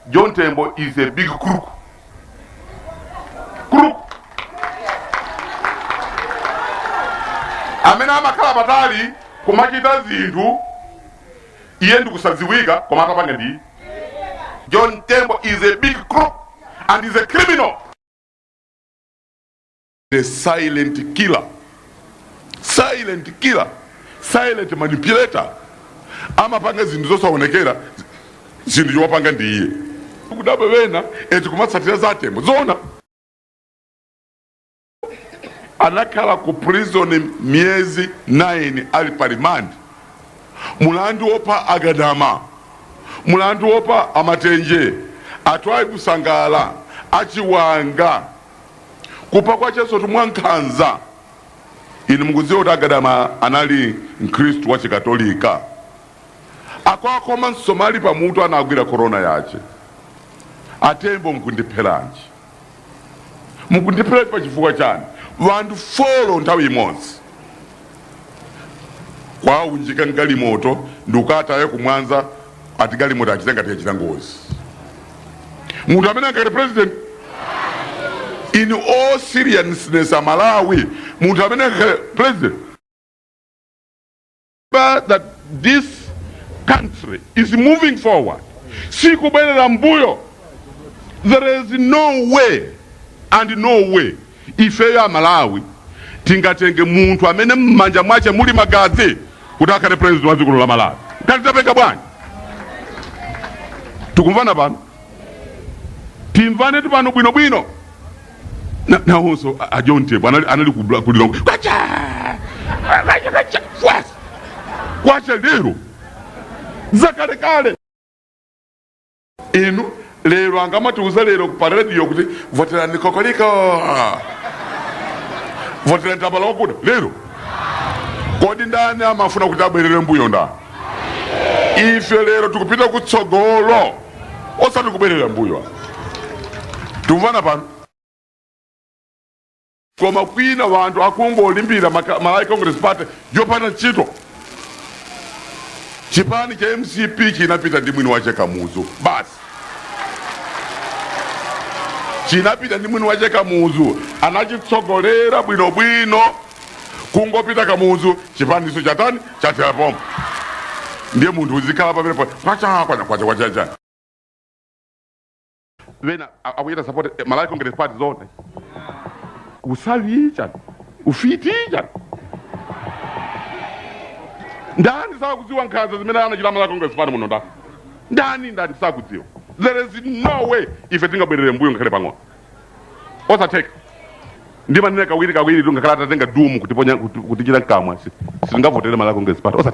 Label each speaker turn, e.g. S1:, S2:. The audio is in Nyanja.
S1: John Tembo is a big crook. Crook. Amena amakhala patali kumachita zinthu iye ndikusadziwika koma atapanga ndi. John Tembo is a big crook and is a criminal. The silent killer. Silent killer. Silent manipulator. Amapanga zinthu zosaonekera zinthu zowapanga ndi iye. Kudaba wena eti kumatsatira za Tembo zona. Anakhala ku prison miezi 9 ali parimandi. Mulandu wopa agadama. Mulandu wopa amatenje. Atwaye kusangala. Achiwanga. Kupa kwa cheso tumwankhanza. Ini mukuziwa kuti agadama anali mkristu wa chikatolika. Akwakoma nsomali pa mutu anagwira korona yache. Atembo mkundiphelanji. Mukundiphelanji pa chifukwa chani. Vantu folo nthawi imodzi. Kwa unjika galimoto ndukataye kumwanza ati galimoto achitenga tiye ngozi. Munthu amene angati president in all seriousness Malawi, munthu amene angati president, but that this country is moving forward. Sikubwerera mbuyo. There is no way and no way ife ya Malawi tingatenge munthu amene mmanja mwache muli magazi kuti akhale president wa dziko la Malawi. Talitapeka bwanji. Tukumvana pano. Timvane pano bwino bwino. Nawonso a John Tembo anali kulilongo. Kwacha! Kwacha lero. Zakale kale. Inu lero angamatuuza lero ku radio kuti voterani kokoliko. Voterani tabala wakuda lero. Kodi ndani amafuna kuti abwerere mbuyo ndani? Ife lero tukupita kutsogolo. Osati kubwerera mbuyo. Tumvana pano. Koma kwina vantu akungolimbira Malawi Congress Party yopanda chito. Chipani cha MCP chinapita ndi mwini wache Kamuzu. Basi. Chinapita ndi mwini wache Kamuzu. Anachitsogolera bwino bwino. Kungopita Kamuzu. Chipani iso chatani? Chatira pompo. Ndiye munthu uzikhala pamene po. Kwacha. Wena akuyita support Malawi Congress Party zone. Usavi chani. Ufiti chani. Ndani sakudziwa nkhanza zimene anachita Malawi Congress Party muno nda. Ndani sakudziwa. There is no way ife tingabwerere mbuyo ngakhale pang'ono. Osateka. Ndima nene kawiri tungakhala tatenga dumu kutiponya kutichita nkamwa. Singavotere Malawi Congress Party.